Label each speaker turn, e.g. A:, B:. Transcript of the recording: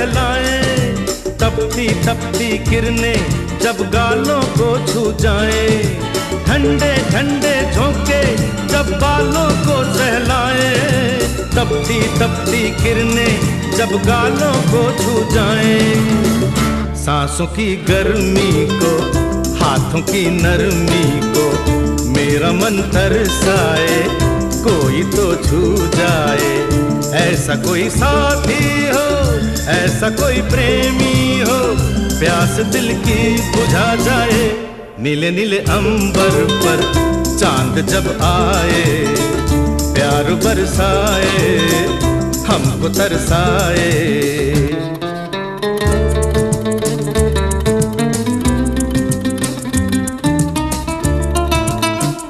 A: सहलाए, तपती तपती किरणें जब गालों को छू जाए, ठंडे ठंडे झोंके जब बालों को सहलाए, तपती तपती किरणें जब गालों को छू जाए। सांसों की गर्मी को, हाथों की नरमी को मेरा मन तरसाए, कोई तो छू जाए। ऐसा कोई साथी हो, ऐसा कोई प्रेमी हो, प्यास दिल की बुझा जाए। नीले नीले अंबर पर चांद जब आए, प्यार बरसाए, हमको तरसाए।